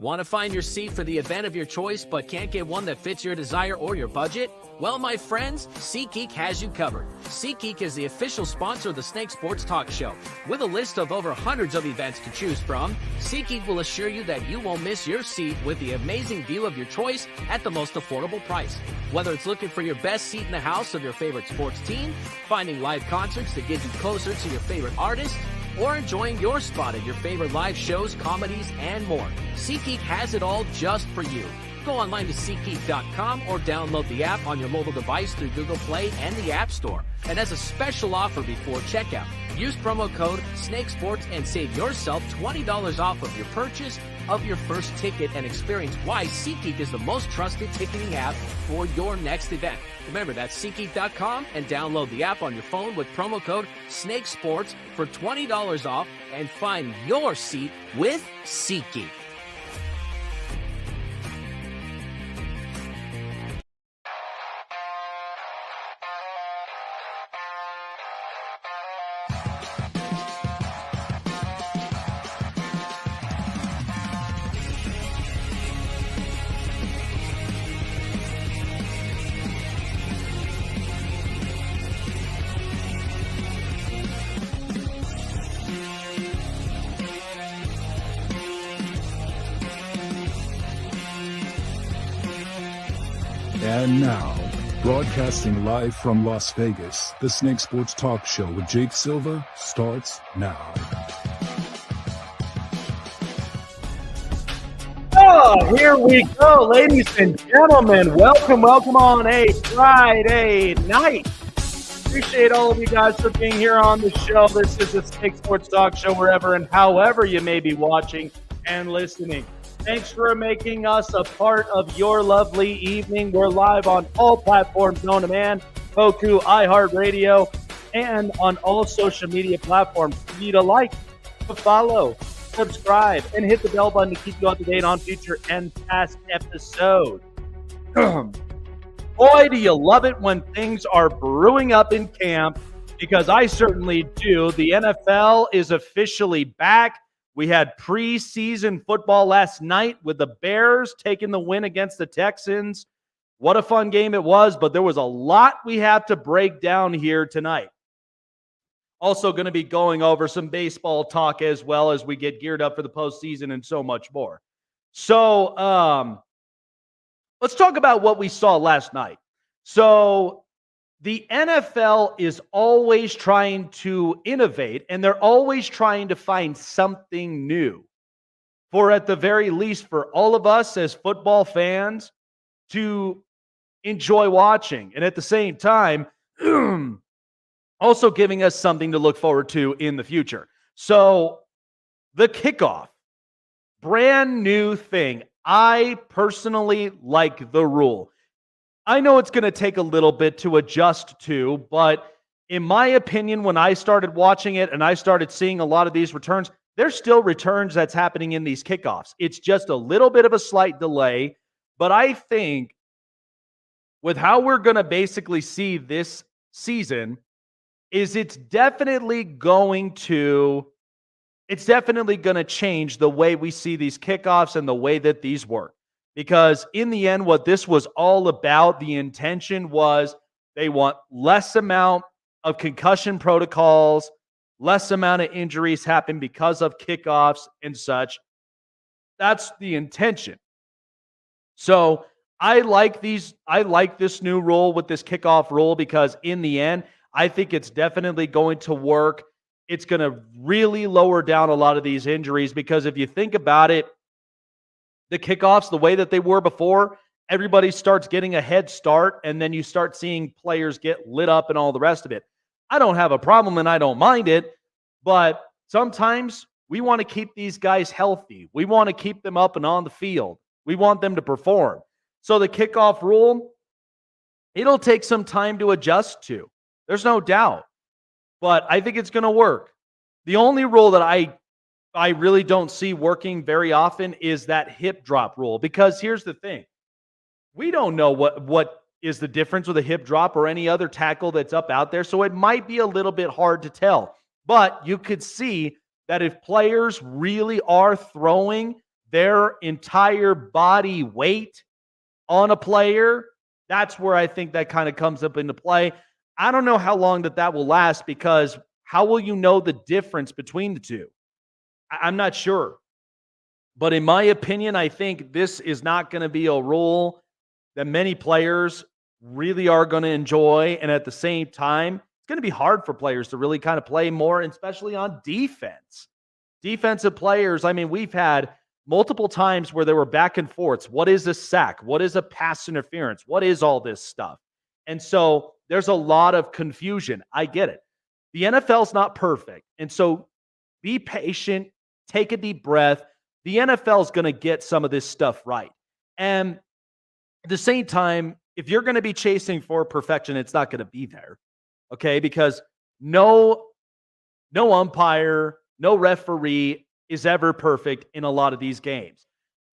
Want to find your seat for the event of your choice but can't get one that fits your desire or your budget? Well, my friends, SeatGeek has you covered. SeatGeek is the official sponsor of the Snake Sports Talk Show. With a list of over hundreds of events to choose from, SeatGeek will assure you that you won't miss your seat with the amazing view of your choice at the most affordable price. Whether it's looking for your best seat in the house of your favorite sports team, finding live concerts that get you closer to your favorite artist, or enjoying your spot at your favorite live shows, comedies, and more, SeatGeek has it all just for you. Go online to SeatGeek.com or download the app on your mobile device through Google Play and the App Store. And as a special offer before checkout, use promo code SNAKESPORTS and save yourself $20 off of your purchase of your first ticket and experience why SeatGeek is the most trusted ticketing app for your next event. Remember, that's SeatGeek.com and download the app on your phone with promo code SNAKESPORTS for $20 off and find your seat with SeatGeek. And now, broadcasting live from Las Vegas, the Snake Sports Talk Show with Jake Silva starts now. Oh, here we go, ladies and gentlemen. Welcome on a Friday night. Appreciate all of you guys for being here on the show. This is the Snake Sports Talk Show, wherever and however you may be watching and listening. Thanks for making us a part of your lovely evening. We're live on all platforms known to man, Roku, iHeartRadio, and on all social media platforms. For you to like, to follow, subscribe, and hit the bell button to keep you up to date on future and past episodes. Boy, do you love it when things are brewing up in camp, because I certainly do. The NFL is officially back. We had preseason football last night with the Bears taking the win against the Texans. What a fun game it was, but there was a lot we have to break down here tonight. Also going to be going over some baseball talk as well as we get geared up for the postseason and so much more. So let's talk about what we saw last night. So the NFL is always trying to innovate, and they're always trying to find something new for, at the very least, for all of us as football fans to enjoy watching. And at the same time, also giving us something to look forward to in the future. So the kickoff, brand new thing. I personally like the rule. I know it's going to take a little bit to adjust to, but in my opinion, when I started watching it and I started seeing a lot of these returns, there's still returns that's happening in these kickoffs. It's just a little bit of a slight delay, but I think with how we're going to basically see this season is it's definitely going to change the way we see these kickoffs and the way that these work. Because in the end, what this was all about, the intention was they want less amount of concussion protocols, less amount of injuries happen because of kickoffs and such. That's the intention. So I like this new rule with this kickoff rule, because in the end, I think it's definitely going to work. It's going to really lower down a lot of these injuries, because if you think about it, the kickoffs, the way that they were before, everybody starts getting a head start, and then you start seeing players get lit up and all the rest of it. I don't have a problem and I don't mind it, but sometimes we want to keep these guys healthy. We want to keep them up and on the field. We want them to perform. So the kickoff rule, it'll take some time to adjust to. There's no doubt. But I think it's going to work. The only rule that I really don't see working very often is that hip drop rule, because here's the thing. We don't know what is the difference with a hip drop or any other tackle that's up out there, so it might be a little bit hard to tell. But you could see that if players really are throwing their entire body weight on a player, that's where I think that kind of comes up into play. I don't know how long that will last, because how will you know the difference between the two? I'm not sure. But in my opinion, I think this is not going to be a rule that many players really are going to enjoy. And at the same time, it's going to be hard for players to really kind of play more, especially on defense. Defensive players, I mean, we've had multiple times where there were back and forths. What is a sack? What is a pass interference? What is all this stuff? And so there's a lot of confusion. I get it. The NFL's not perfect. And so be patient, take a deep breath. The NFL is going to get some of this stuff right. And at the same time, if you're going to be chasing for perfection, it's not going to be there. Okay? Because no umpire, no referee is ever perfect in a lot of these games.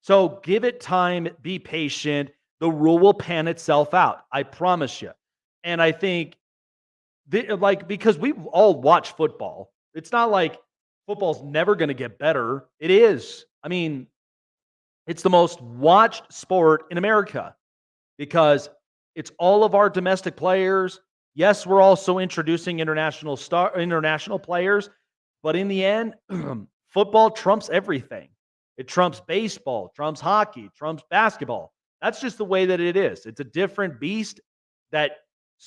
So give it time, be patient. The rule will pan itself out. I promise you. And I think, because we've all watched football, it's not like football's never going to get better. It is. I mean, it's the most watched sport in America because it's all of our domestic players. Yes, we're also introducing international players, but in the end, football trumps everything. It trumps baseball, trumps hockey, trumps basketball. That's just the way that it is. It's a different beast that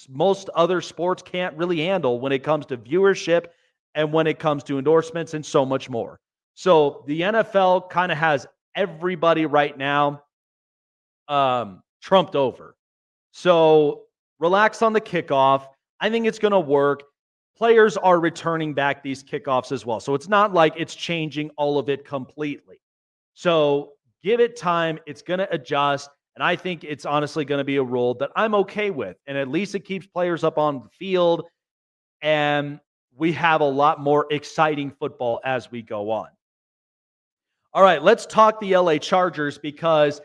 most other sports can't really handle when it comes to viewership and when it comes to endorsements and so much more. So the NFL kind of has everybody right now trumped over. So relax on the kickoff. I think it's going to work. Players are returning back these kickoffs as well. So it's not like it's changing all of it completely. So give it time. It's going to adjust. And I think it's honestly going to be a rule that I'm okay with. And at least it keeps players up on the field. And we have a lot more exciting football as we go on. All right, let's talk the LA Chargers, because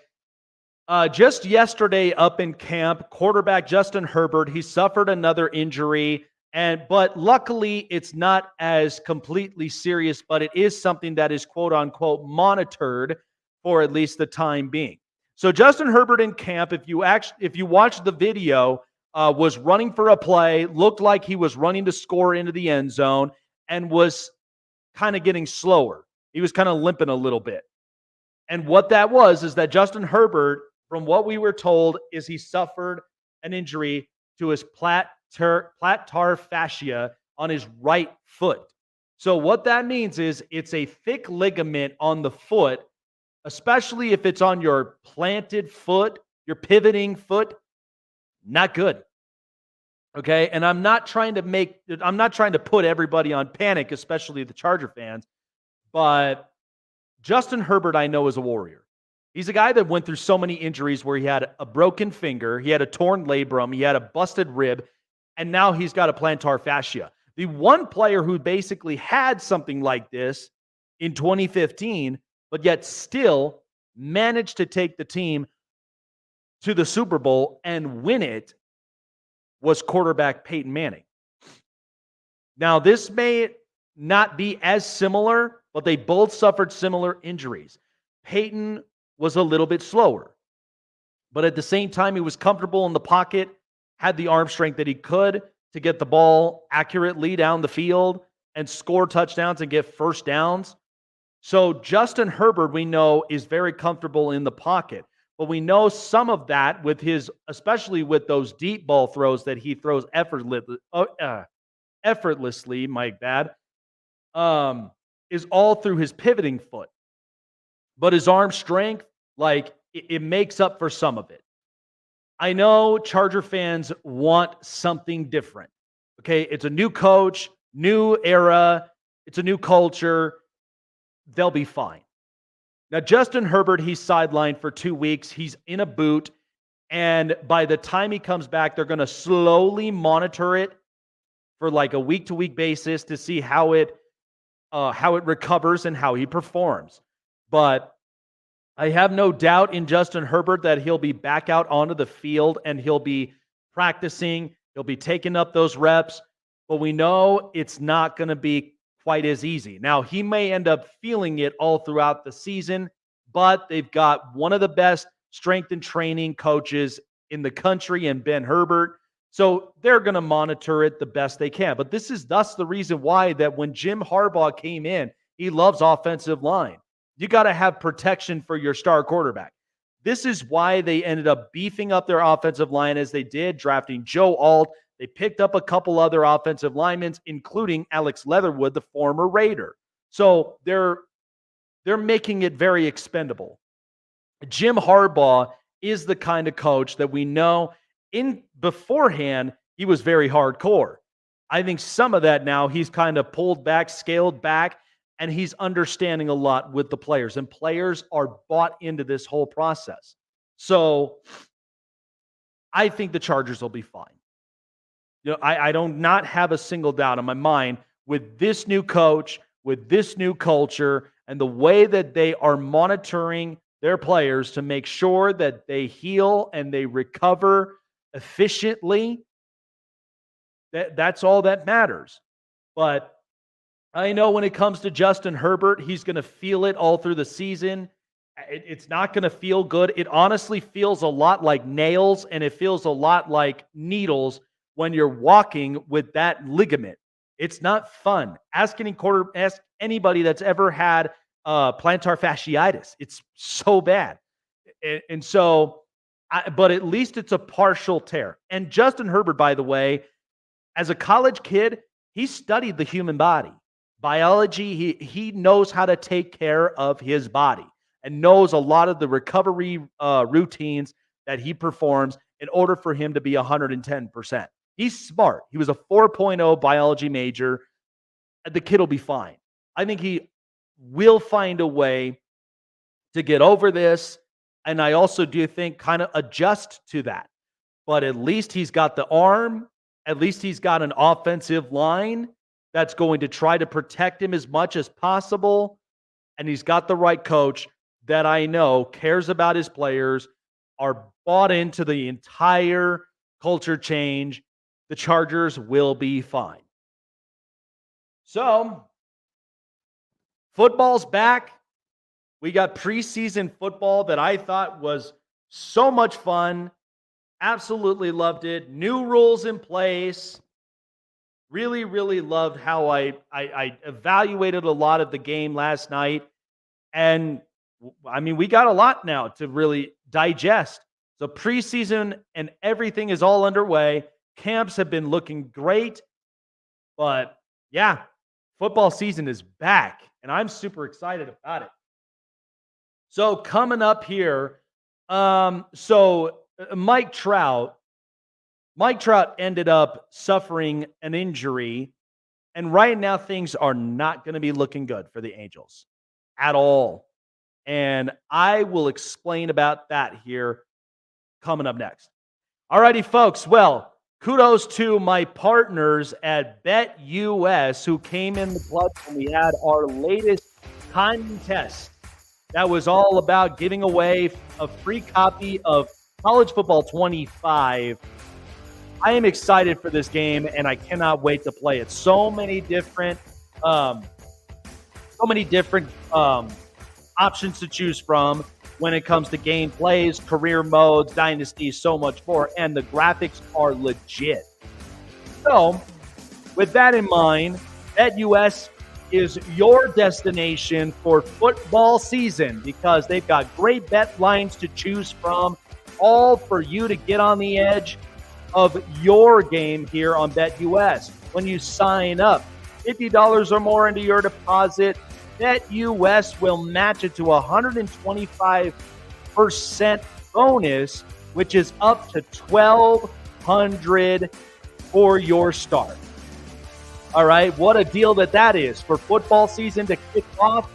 just yesterday up in camp, quarterback Justin Herbert, he suffered another injury. But luckily, it's not as completely serious, but it is something that is quote unquote monitored for at least the time being. So Justin Herbert in camp, if you watch the video, was running for a play, looked like he was running to score into the end zone, and was kind of getting slower. He was kind of limping a little bit. And what that was is that Justin Herbert, from what we were told, is he suffered an injury to his plantar fascia on his right foot. So what that means is it's a thick ligament on the foot, especially if it's on your planted foot, your pivoting foot. Not good. Okay? And I'm not trying to put everybody on panic, especially the Charger fans, but Justin Herbert, I know, is a warrior. He's a guy that went through so many injuries where he had a broken finger, he had a torn labrum, he had a busted rib, and now he's got a plantar fascia. The one player who basically had something like this in 2015, but yet still managed to take the team to the Super Bowl and win it, was quarterback Peyton Manning. Now, this may not be as similar, but they both suffered similar injuries. Peyton was a little bit slower, but at the same time, he was comfortable in the pocket, had the arm strength that he could to get the ball accurately down the field and score touchdowns and get first downs. So Justin Herbert, we know, is very comfortable in the pocket, but we know some of that with especially with those deep ball throws that he throws effortlessly, Mike Bad, is all through his pivoting foot. But his arm strength, it makes up for some of it. I know Charger fans want something different. Okay, it's a new coach, new era, it's a new culture. They'll be fine. Now, Justin Herbert, he's sidelined for 2 weeks. He's in a boot. And by the time he comes back, they're going to slowly monitor it for like a week-to-week basis to see how it recovers and how he performs. But I have no doubt in Justin Herbert that he'll be back out onto the field and he'll be practicing. He'll be taking up those reps. But we know it's not going to be quite as easy. Now, he may end up feeling it all throughout the season. but they've got one of the best strength and training coaches in the country in Ben Herbert. So they're going to monitor it the best they can. But that's the reason why that when Jim Harbaugh came in, he loves offensive line. You got to have protection for your star quarterback. This is why they ended up beefing up their offensive line as they did, drafting Joe Alt. They picked up a couple other offensive linemen, including Alex Leatherwood, the former Raider. So they're making it very expendable. Jim Harbaugh is the kind of coach that we know in beforehand, he was very hardcore. I think some of that now he's kind of pulled back, scaled back, and he's understanding a lot with the players. And players are bought into this whole process. So I think the Chargers will be fine. I don't not have a single doubt in my mind with this new coach, with this new culture, and the way that they are monitoring their players to make sure that they heal and they recover efficiently. That's all that matters. But I know when it comes to Justin Herbert, he's going to feel it all through the season. It's not going to feel good. It honestly feels a lot like nails, and it feels a lot like needles when you're walking with that ligament. It's not fun. Ask anybody that's ever had plantar fasciitis. It's so bad. And so, but at least it's a partial tear. And Justin Herbert, by the way, as a college kid, he studied the human body. Biology, he knows how to take care of his body and knows a lot of the recovery routines that he performs in order for him to be 110%. He's smart. He was a 4.0 biology major. The kid will be fine. I think he will find a way to get over this. And I also do think kind of adjust to that. But at least he's got the arm. At least he's got an offensive line that's going to try to protect him as much as possible. And he's got the right coach that I know cares about his players, are bought into the entire culture change. The Chargers will be fine. So, football's back. We got preseason football that I thought was so much fun. Absolutely loved it. New rules in place. Really, really loved how I evaluated a lot of the game last night. And, I mean, we got a lot now to really digest. So preseason and everything is all underway. Camps have been looking great. But, yeah, football season is back. And I'm super excited about it. So coming up here, Mike Trout ended up suffering an injury, and right now things are not going to be looking good for the Angels at all. And I will explain about that here coming up next. All righty, folks. Well, kudos to my partners at BetUS who came in the clutch when we had our latest contest. That was all about giving away a free copy of College Football 25. I am excited for this game, and I cannot wait to play it. So many different options to choose from when it comes to game plays, career modes, dynasties, so much more, and the graphics are legit. So, with that in mind, BetUS is your destination for football season because they've got great bet lines to choose from, all for you to get on the edge of your game here on BetUS. When you sign up, $50 or more into your deposit, BetUS will match it to 125% bonus, which is up to $1,200 for your start. All right, what a deal that is for football season to kick off.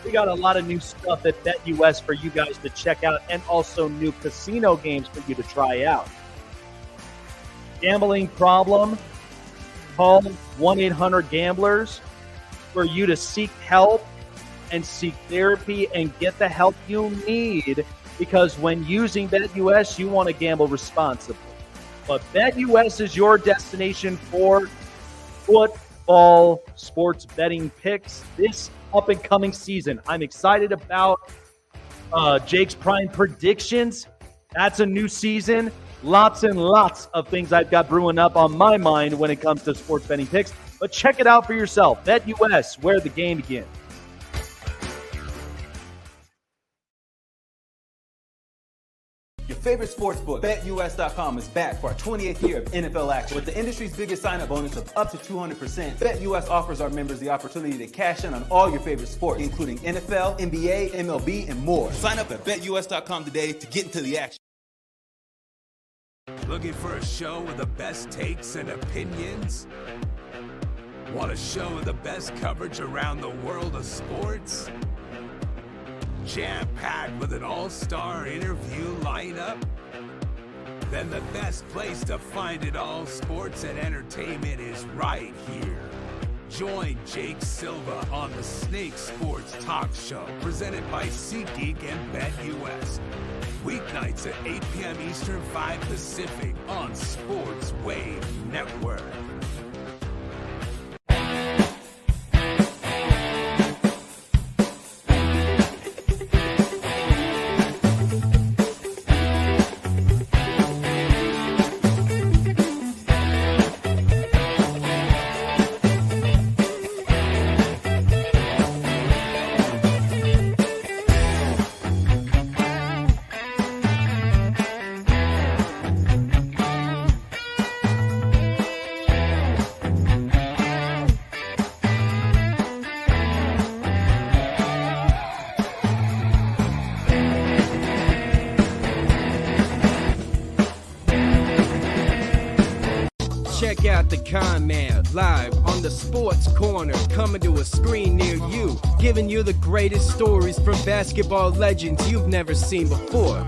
We got a lot of new stuff at BetUS for you guys to check out, and also new casino games for you to try out. Gambling problem? Call 1-800-GAMBLERS for you to seek help and seek therapy and get the help you need, because when using BetUS, you want to gamble responsibly. But BetUS is your destination for football sports betting picks this up-and-coming season. I'm excited about Jake's Prime Predictions. That's a new season. Lots and lots of things I've got brewing up on my mind when it comes to sports betting picks. But check it out for yourself. BetUS, where the game begins. Your favorite sportsbook, BetUS.com, is back for our 28th year of NFL action. With the industry's biggest sign-up bonus of up to 200%, BetUS offers our members the opportunity to cash in on all your favorite sports, including NFL, NBA, MLB, and more. Sign up at BetUS.com today to get into the action. Looking for a show with the best takes and opinions? Want a show with the best coverage around the world of sports? Jam-packed with an all-star interview lineup? Then the best place to find it all, sports and entertainment, is right here. Join Jake Silva on the Snake Sports Talk Show, presented by SeatGeek and BetUS. Weeknights at 8 p.m. Eastern, 5 Pacific on Sports Wave Network. Check out the Con Man live on the Sports Corner, coming to a screen near you, giving you the greatest stories from basketball legends you've never seen before.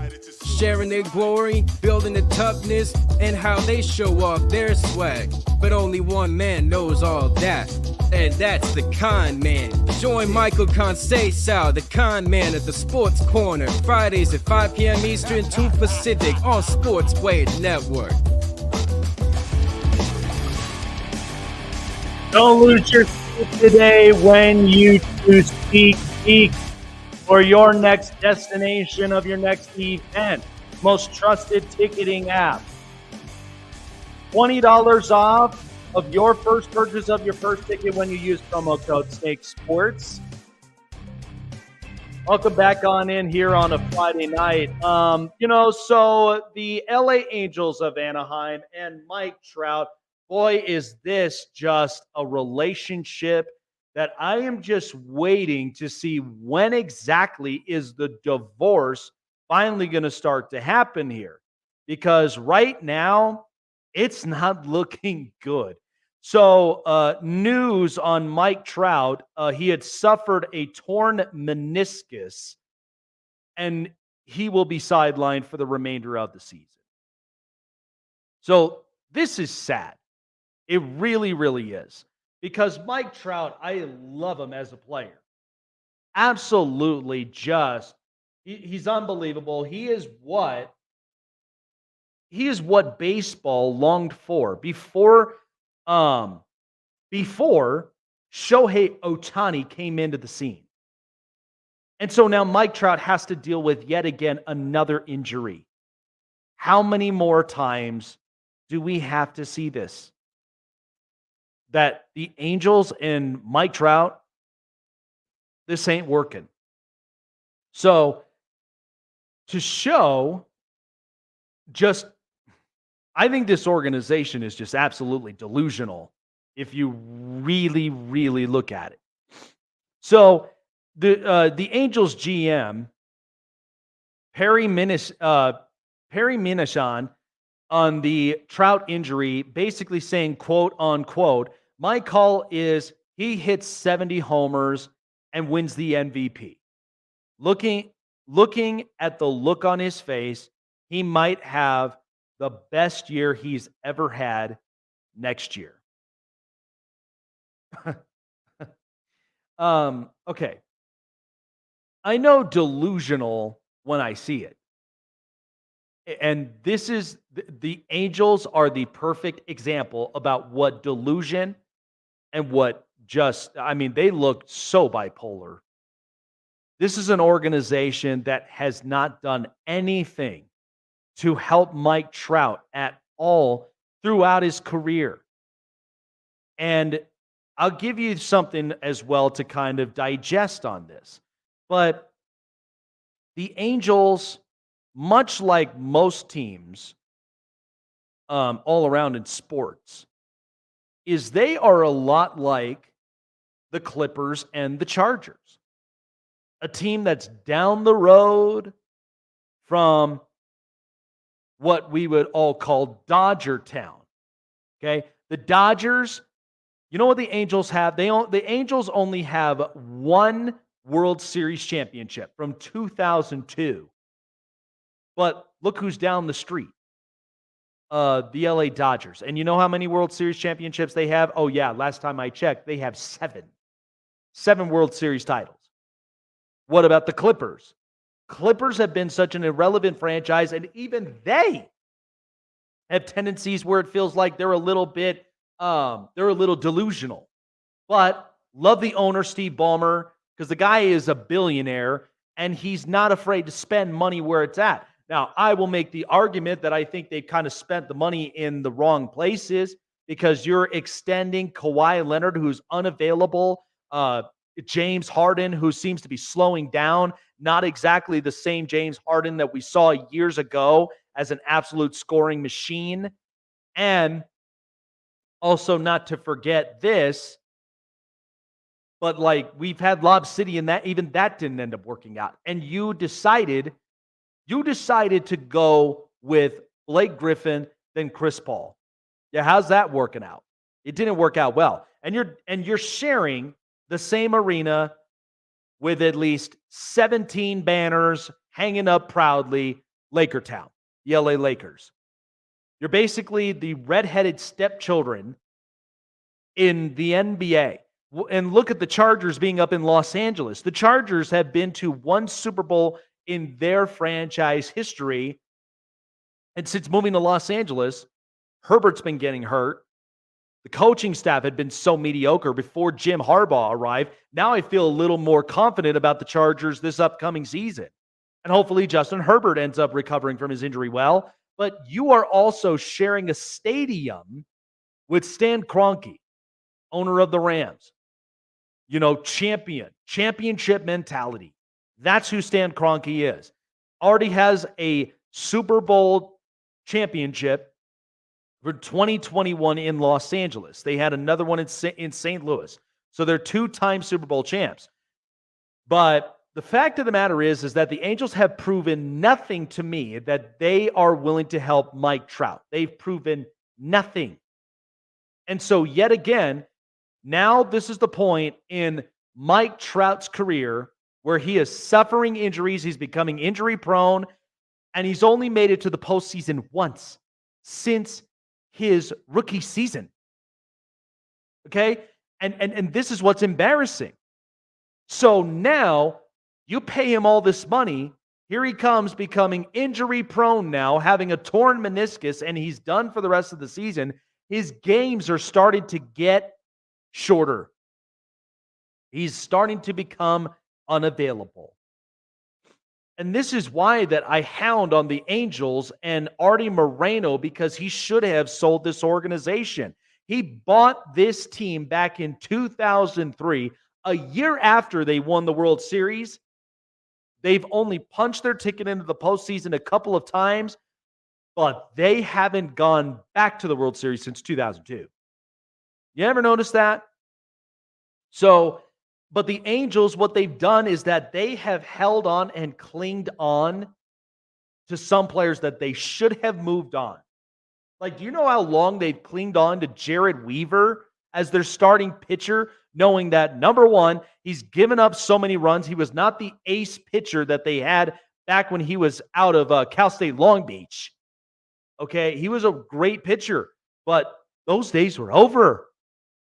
Sharing their glory, building the toughness, and how they show off their swag. But only one man knows all that, and that's the Con Man. Join Michael Conceição, the Con Man, at the Sports Corner, Fridays at 5 p.m. Eastern, 2 Pacific on Sports Wave Network. Don't lose your sleep today when you choose SeatGeek for your next destination of your next event. Most trusted ticketing app. $20 off of your first purchase of your first ticket when you use promo code Snake Sports. Welcome back on in here on a Friday night. So the LA Angels of Anaheim and Mike Trout, boy, is this just a relationship that I am just waiting to see when exactly is the divorce finally going to start to happen here. Because right now, it's not looking good. So news on Mike Trout, he had suffered a torn meniscus, and he will be sidelined for the remainder of the season. So this is sad. It really, really is. Because Mike Trout, I love him as a player. Absolutely just, he's unbelievable. He is what baseball longed for before Shohei Ohtani came into the scene. And so now Mike Trout has to deal with yet again another injury. How many more times do we have to see this? That the Angels and Mike Trout, this ain't working. So to show just, I think this organization is just absolutely delusional if you really, really look at it. So the Angels GM, Perry Minasian, on the Trout injury, basically saying, quote unquote, my call is he hits 70 homers and wins the MVP. Looking at the look on his face, he might have the best year he's ever had next year. Okay. I know delusional when I see it. And this is the Angels are the perfect example about what delusion and what they look so bipolar. This is an organization that has not done anything to help Mike Trout at all throughout his career. And I'll give you something as well to kind of digest on this. But the Angels, much like most teams all around in sports, is they are a lot like the Clippers and the Chargers. A team that's down the road from what we would all call Dodger Town. Okay? The Dodgers, you know what the Angels have? The Angels only have one World Series championship from 2002. But look who's down the street. The LA Dodgers. And you know how many World Series championships they have? Oh, yeah. Last time I checked, they have 7. 7 World Series titles. What about the Clippers? Clippers have been such an irrelevant franchise, and even they have tendencies where it feels like they're a little delusional. But love the owner, Steve Ballmer, because the guy is a billionaire, and he's not afraid to spend money where it's at. Now, I will make the argument that I think they've kind of spent the money in the wrong places because you're extending Kawhi Leonard, who's unavailable, James Harden, who seems to be slowing down, not exactly the same James Harden that we saw years ago as an absolute scoring machine. And also not to forget this, but like we've had Lob City and that even that didn't end up working out. And you decided to go with Blake Griffin than Chris Paul. Yeah, how's that working out? It didn't work out well. And you're sharing the same arena with at least 17 banners hanging up proudly, Laker Town, the LA Lakers. You're basically the redheaded stepchildren in the NBA. And look at the Chargers being up in Los Angeles. The Chargers have been to one Super Bowl in their franchise history. And since moving to Los Angeles, Herbert's been getting hurt. The coaching staff had been so mediocre before Jim Harbaugh arrived. Now I feel a little more confident about the Chargers this upcoming season. And hopefully Justin Herbert ends up recovering from his injury well. But you are also sharing a stadium with Stan Kroenke, owner of the Rams. You know, championship mentality. That's who Stan Kroenke is. Already has a Super Bowl championship for 2021 in Los Angeles. They had another one in St. Louis. So they're 2-time Super Bowl champs. But the fact of the matter is that the Angels have proven nothing to me that they are willing to help Mike Trout. They've proven nothing. And so yet again, now this is the point in Mike Trout's career where he is suffering injuries. He's becoming injury prone, and he's only made it to the postseason once since his rookie season. Okay? And this is what's embarrassing. So now you pay him all this money. Here he comes becoming injury prone now, having a torn meniscus, and he's done for the rest of the season. His games are starting to get shorter. He's starting to become unavailable. And this is why that I hound on the Angels and Artie Moreno, because he should have sold this organization. He bought this team back in 2003, a year after they won the World Series. They've only punched their ticket into the postseason a couple of times, but they haven't gone back to the World Series since 2002. You ever notice that? So, but the Angels, what they've done is that they have held on and clinged on to some players that they should have moved on. Like, do you know how long they've clinged on to Jared Weaver as their starting pitcher, knowing that, number one, he's given up so many runs. He was not the ace pitcher that they had back when he was out of Cal State Long Beach. Okay, he was a great pitcher, but those days were over.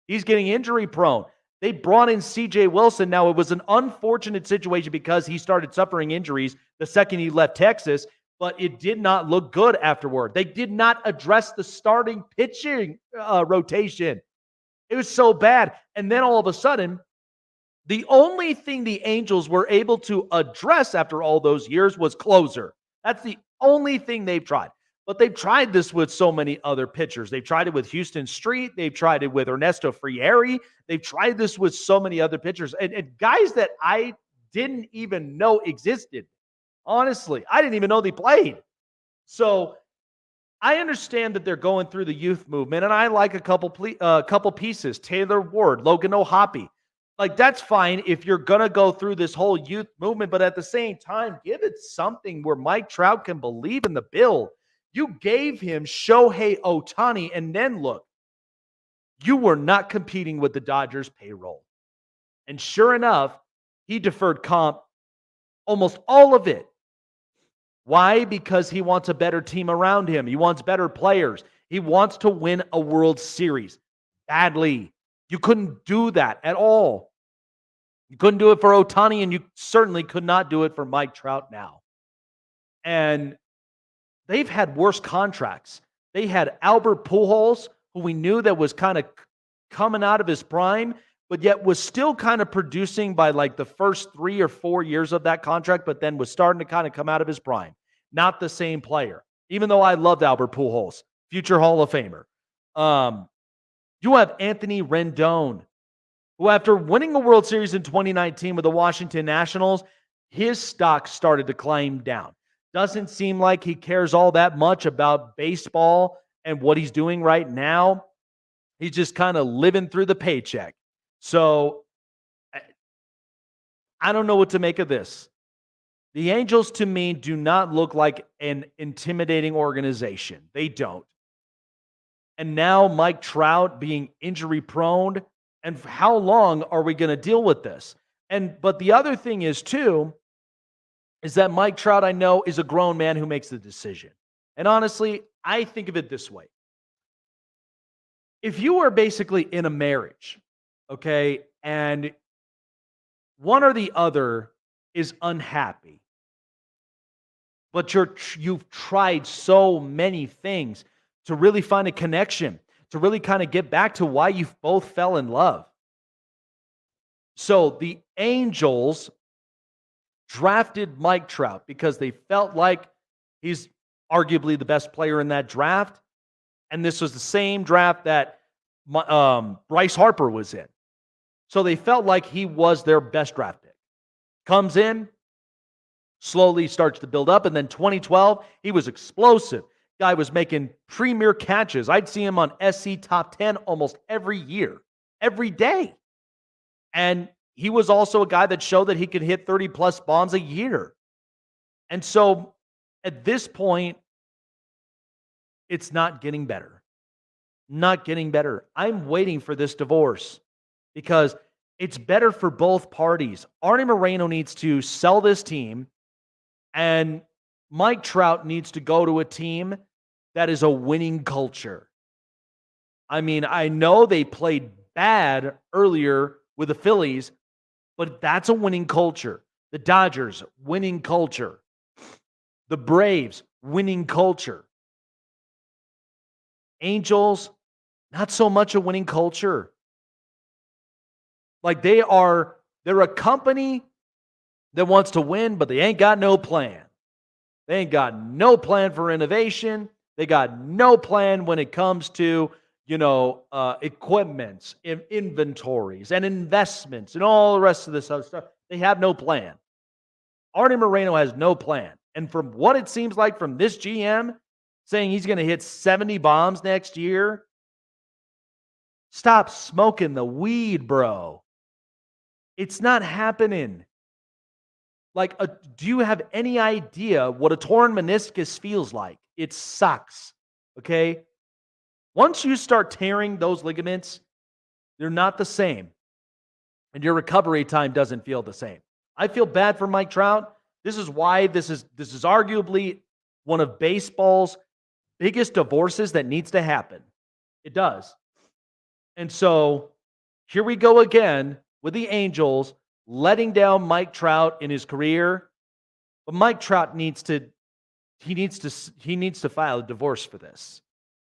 He's getting injury prone. They brought in C.J. Wilson. Now, it was an unfortunate situation because he started suffering injuries the second he left Texas, but it did not look good afterward. They did not address the starting pitching rotation. It was so bad. And then all of a sudden, The only thing the Angels were able to address after all those years was closer. That's the only thing they've tried. But they've tried this with so many other pitchers. They've tried it with Houston Street. They've tried it with Ernesto Frieri. They've tried this with so many other pitchers and guys that I didn't even know existed. Honestly, I didn't even know they played. So I understand that they're going through the youth movement, and I like a couple pieces. Taylor Ward, Logan O'Hoppe. Like, that's fine if you're going to go through this whole youth movement, but at the same time, give it something where Mike Trout can believe in the build. You gave him Shohei Ohtani, and then look, you were not competing with the Dodgers payroll. And sure enough, he deferred comp almost all of it. Why? Because he wants a better team around him. He wants better players. He wants to win a World Series badly. You couldn't do that at all. You couldn't do it for Ohtani, and you certainly could not do it for Mike Trout now. And they've had worse contracts. They had Albert Pujols, who we knew that was kind of coming out of his prime, but yet was still kind of producing by like the first 3 or 4 years of that contract, but then was starting to kind of come out of his prime. Not the same player, even though I loved Albert Pujols, future Hall of Famer. You have Anthony Rendon, who after winning a World Series in 2019 with the Washington Nationals, his stock started to climb down. Doesn't seem like he cares all that much about baseball and what he's doing right now. He's just kind of living through the paycheck. So I don't know what to make of this. The Angels, to me, do not look like an intimidating organization. They don't. And now Mike Trout being injury prone, and how long are we going to deal with this? But the other thing is too, is that Mike Trout, I know, is a grown man who makes the decision. And honestly, I think of it this way. If you are basically in a marriage, okay, and one or the other is unhappy, but you've tried so many things to really find a connection, to really kind of get back to why you both fell in love. So the Angels drafted Mike Trout because they felt like he's arguably the best player in that draft. And this was the same draft that Bryce Harper was in. So they felt like he was their best draft pick. Comes in, slowly starts to build up. And then 2012, he was explosive. Guy was making premier catches. I'd see him on SC Top 10 almost every year, every day. And he was also a guy that showed that he could hit 30-plus bombs a year. And so at this point, it's not getting better. Not getting better. I'm waiting for this divorce because it's better for both parties. Artie Moreno needs to sell this team, and Mike Trout needs to go to a team that is a winning culture. I mean, I know they played bad earlier with the Phillies, but that's a winning culture. The Dodgers, winning culture. The Braves, winning culture. Angels, not so much a winning culture. Like they're a company that wants to win, but they ain't got no plan. They ain't got no plan for innovation. They got no plan when it comes to, equipments, inventories, and investments, and all the rest of this other stuff. They have no plan. Artie Moreno has no plan. And from what it seems like from this GM saying he's going to hit 70 bombs next year, stop smoking the weed, bro. It's not happening. Like, do you have any idea what a torn meniscus feels like? It sucks, okay? Once you start tearing those ligaments, they're not the same. And your recovery time doesn't feel the same. I feel bad for Mike Trout. This is why this is arguably one of baseball's biggest divorces that needs to happen. It does. And so here we go again with the Angels letting down Mike Trout in his career. But Mike Trout needs to file a divorce for this.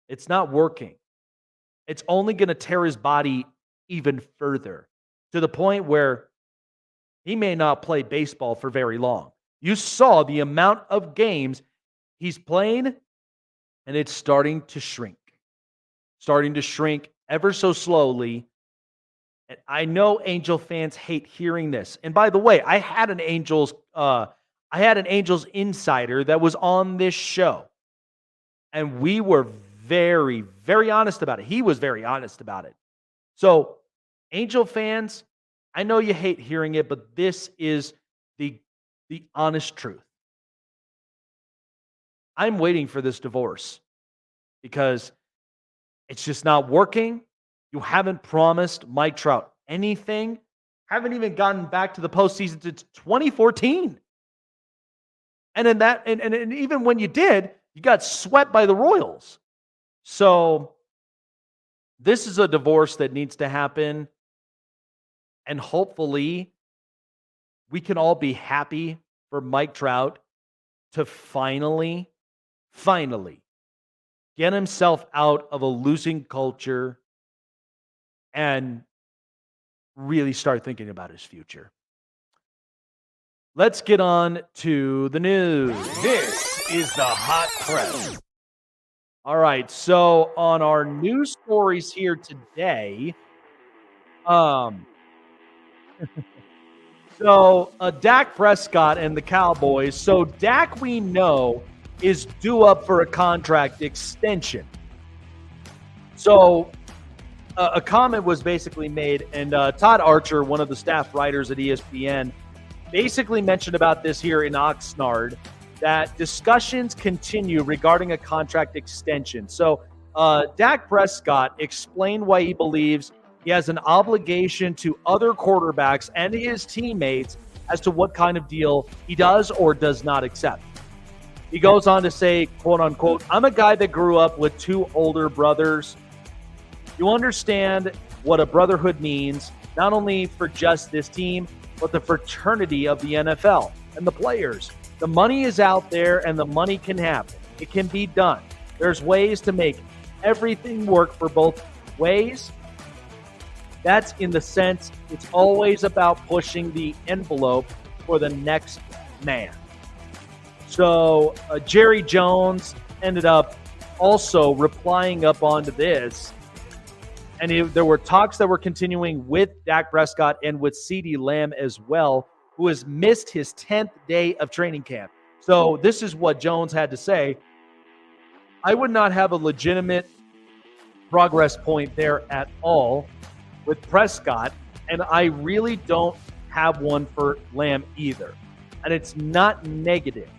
It's not working. It's only going to tear his body even further to the point where he may not play baseball for very long. You saw the amount of games he's playing, and it's starting to shrink ever so slowly. And I know Angel fans hate hearing this. And by the way, I had an Angels insider that was on this show, and we were very, very honest about it. He was very honest about it. So, Angel fans, I know you hate hearing it, but this is the honest truth. I'm waiting for this divorce because it's just not working. You haven't promised Mike Trout anything. Haven't even gotten back to the postseason since 2014. And in that, and even when you did, you got swept by the Royals. So this is a divorce that needs to happen. And hopefully we can all be happy for Mike Trout to finally get himself out of a losing culture and really start thinking about his future. Let's get on to the news. This is the Hot Press. All right, so on our news stories here today, Dak Prescott and the Cowboys. So Dak, we know, is due up for a contract extension. So a comment was basically made, and Todd Archer, one of the staff writers at ESPN, basically mentioned about this here in Oxnard, that discussions continue regarding a contract extension. So Dak Prescott explained why he believes he has an obligation to other quarterbacks and his teammates as to what kind of deal he does or does not accept. He goes on to say, quote unquote, "I'm a guy that grew up with two older brothers. You understand what a brotherhood means, not only for just this team, but the fraternity of the NFL and the players. The money is out there and the money can happen. It can be done. There's ways to make everything work for both ways. That's in the sense it's always about pushing the envelope for the next man." So Jerry Jones ended up also replying up onto this. And there were talks that were continuing with Dak Prescott and with CeeDee Lamb as well, who has missed his 10th day of training camp. So this is what Jones had to say. "I would not have a legitimate progress point there at all with Prescott, and I really don't have one for Lamb either. And it's not negative.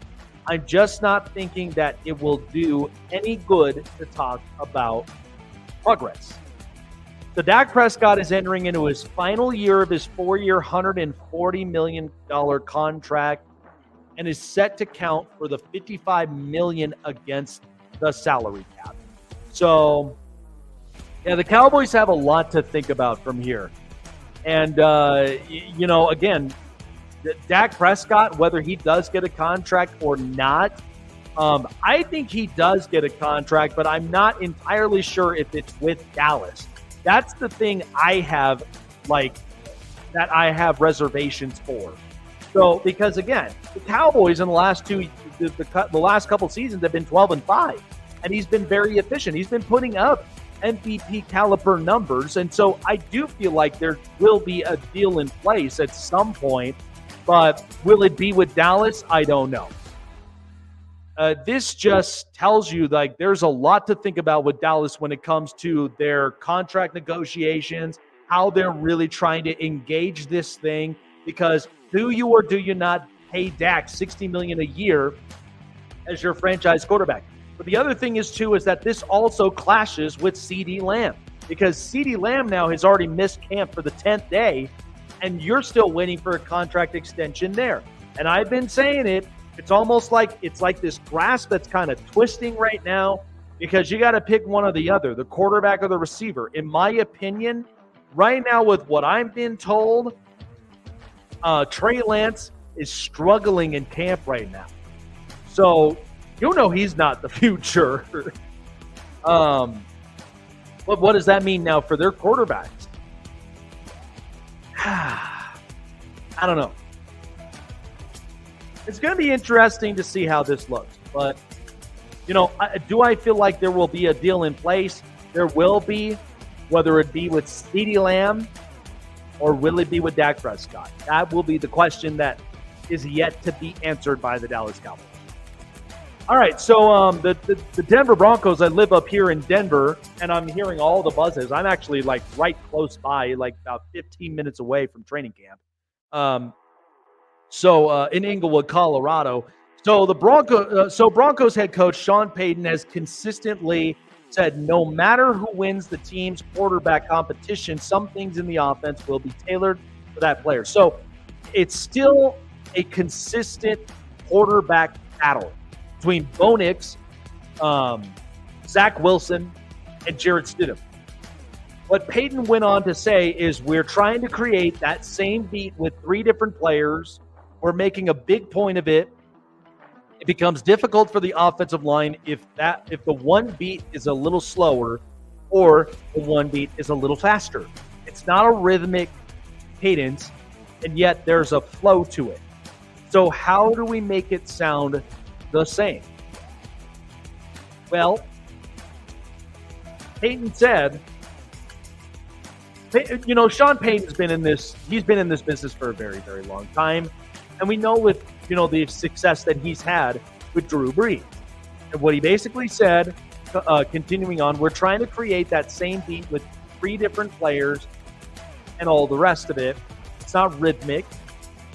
I'm just not thinking that it will do any good to talk about progress." So Dak Prescott is entering into his final year of his 4-year, $140 million contract and is set to count for the $55 million against the salary cap. So, yeah, the Cowboys have a lot to think about from here. And, again, Dak Prescott, whether he does get a contract or not, I think he does get a contract, but I'm not entirely sure if it's with Dallas. That's the thing I have reservations for. So, because again, the Cowboys in the last couple seasons have been 12-5, and he's been very efficient. He's been putting up MVP caliber numbers, and so I do feel like there will be a deal in place at some point. But will it be with Dallas? I don't know. This just tells you there's a lot to think about with Dallas when it comes to their contract negotiations, how they're really trying to engage this thing. Because do you or do you not pay Dak $60 million a year as your franchise quarterback? But the other thing is that this also clashes with CeeDee Lamb, because CeeDee Lamb now has already missed camp for the 10th day, and you're still waiting for a contract extension there. And I've been saying it. It's almost like this grasp that's kind of twisting right now, because you got to pick one or the other, the quarterback or the receiver. In my opinion, right now with what I'm being told, Trey Lance is struggling in camp right now. So he's not the future. But what does that mean now for their quarterbacks? I don't know. It's going to be interesting to see how this looks. But, do I feel like there will be a deal in place? There will be, whether it be with CeeDee Lamb or will it be with Dak Prescott? That will be the question that is yet to be answered by the Dallas Cowboys. All right, so the Denver Broncos, I live up here in Denver, and I'm hearing all the buzzes. I'm actually, right close by, about 15 minutes away from training camp. In Inglewood, Colorado. So the Broncos head coach Sean Payton has consistently said no matter who wins the team's quarterback competition, some things in the offense will be tailored for that player. So it's still a consistent quarterback battle between Bo Nix, Zach Wilson, and Jarrett Stidham. What Payton went on to say is we're trying to create that same beat with 3 different players. We're making a big point of it. It becomes difficult for the offensive line if the one beat is a little slower or the one beat is a little faster. It's not a rhythmic cadence, and yet there's a flow to it. So how do we make it sound the same? Well, Payton said, Sean Payton's been in this business for a very, very long time. And we know with, the success that he's had with Drew Brees. And what he basically said, continuing on, we're trying to create that same beat with 3 different players and all the rest of it. It's not rhythmic,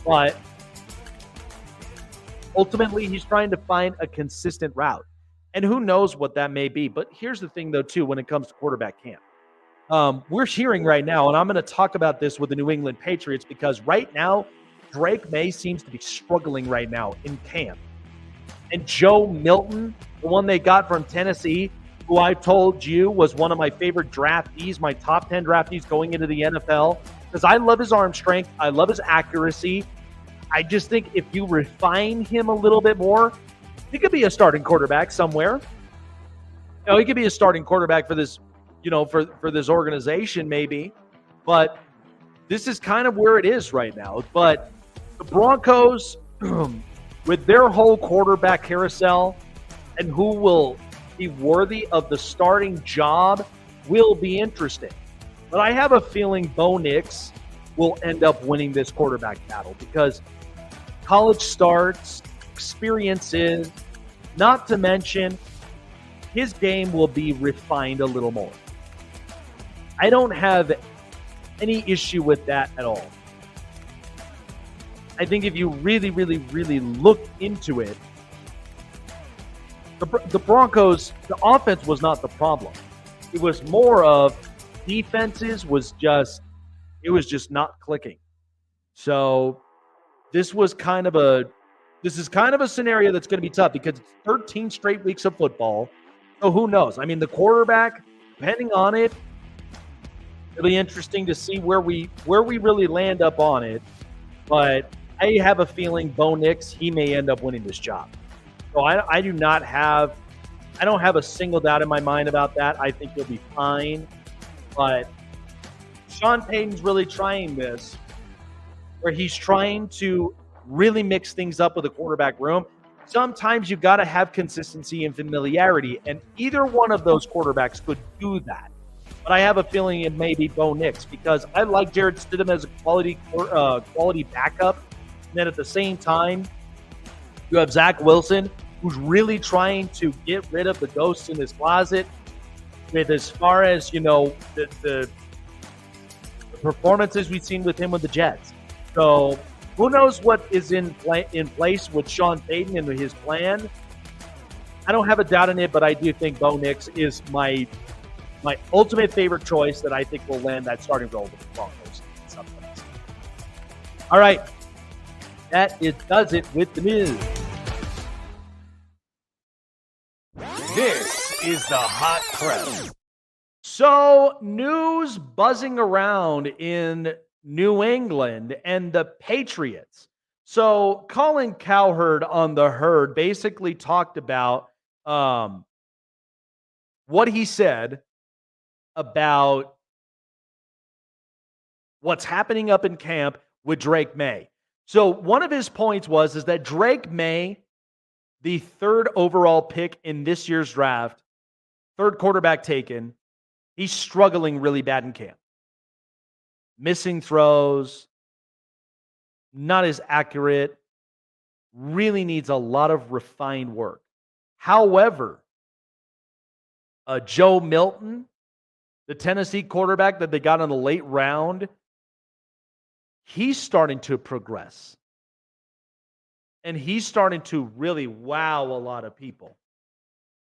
but ultimately he's trying to find a consistent route. And who knows what that may be. But here's the thing, though, too, when it comes to quarterback camp. We're hearing right now, and I'm going to talk about this with the New England Patriots because right now, Drake May seems to be struggling right now in camp. And Joe Milton, the one they got from Tennessee, who I told you was one of my favorite draftees, my top 10 draftees going into the NFL, because I love his arm strength. I love his accuracy. I just think if you refine him a little bit more, he could be a starting quarterback somewhere. He could be a starting quarterback for this, for this organization maybe. But this is kind of where it is right now. But the Broncos, with their whole quarterback carousel and who will be worthy of the starting job will be interesting. But I have a feeling Bo Nix will end up winning this quarterback battle because college starts, experiences, not to mention his game will be refined a little more. I don't have any issue with that at all. I think if you really, really, really look into it, the Broncos, the offense was not the problem. It was more of defenses was just not clicking. So this is kind of a scenario that's going to be tough because it's 13 straight weeks of football. So who knows? I mean, the quarterback, depending on it, it'll be interesting to see where we really land up on it. But I have a feeling Bo Nix, he may end up winning this job. So I don't have a single doubt in my mind about that. I think he'll be fine. But Sean Payton's really trying this, where he's trying to really mix things up with the quarterback room. Sometimes you've got to have consistency and familiarity, and either one of those quarterbacks could do that. But I have a feeling it may be Bo Nix because I like Jarrett Stidham as a quality backup. And then at the same time, you have Zach Wilson, who's really trying to get rid of the ghosts in his closet. With as far as the performances we've seen with him with the Jets. So who knows what is in place with Sean Payton and his plan? I don't have a doubt in it, but I do think Bo Nix is my ultimate favorite choice that I think will land that starting role with the Broncos. All right. Does it with the news. This is the Hot Press. So, news buzzing around in New England and the Patriots. So, Colin Cowherd on The Herd basically talked about what he said about what's happening up in camp with Drake May. So one of his points is that Drake May, the third overall pick in this year's draft, third quarterback taken, he's struggling really bad in camp. Missing throws, not as accurate, really needs a lot of refined work. However, Joe Milton, the Tennessee quarterback that they got in the late round, he's starting to progress. And he's starting to really wow a lot of people.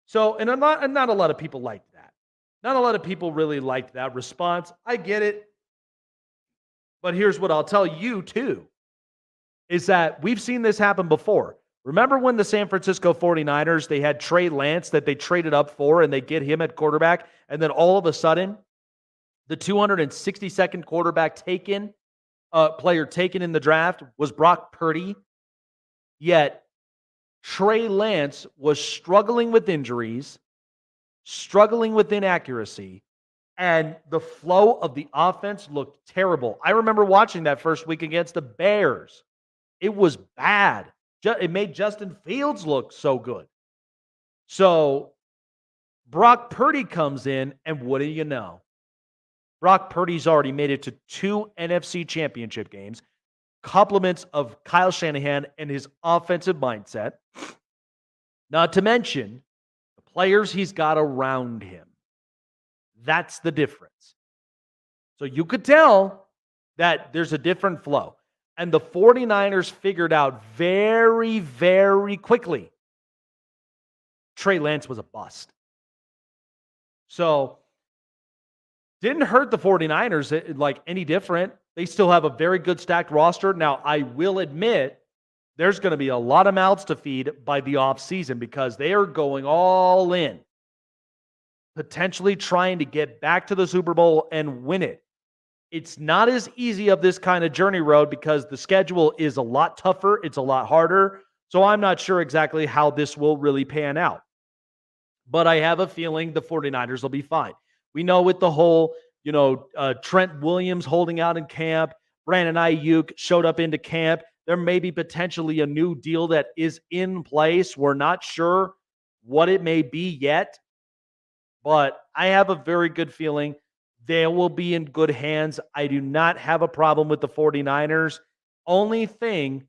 So, and not a lot of people like that. Not a lot of people really liked that response. I get it. But here's what I'll tell you too, is that we've seen this happen before. Remember when the San Francisco 49ers, they had Trey Lance that they traded up for and they get him at quarterback, and then all of a sudden, the 262nd quarterback player taken in the draft was Brock Purdy, yet Trey Lance was struggling with injuries, struggling with inaccuracy, and the flow of the offense looked terrible. I remember watching that first week against the Bears. It was bad. It made Justin Fields look so good. So Brock Purdy comes in, and what do you know? Brock Purdy's already made it to 2 NFC championship games. Compliments of Kyle Shanahan and his offensive mindset. Not to mention the players he's got around him. That's the difference. So you could tell that there's a different flow. And the 49ers figured out very, very quickly Trey Lance was a bust. So didn't hurt the 49ers like any different. They still have a very good stacked roster. Now, I will admit there's going to be a lot of mouths to feed by the offseason because they are going all in, potentially trying to get back to the Super Bowl and win it. It's not as easy of this kind of journey road because the schedule is a lot tougher. It's a lot harder. So I'm not sure exactly how this will really pan out. But I have a feeling the 49ers will be fine. We know with the whole, Trent Williams holding out in camp, Brandon Ayuk showed up into camp. There may be potentially a new deal that is in place. We're not sure what it may be yet. But I have a very good feeling they will be in good hands. I do not have a problem with the 49ers. Only thing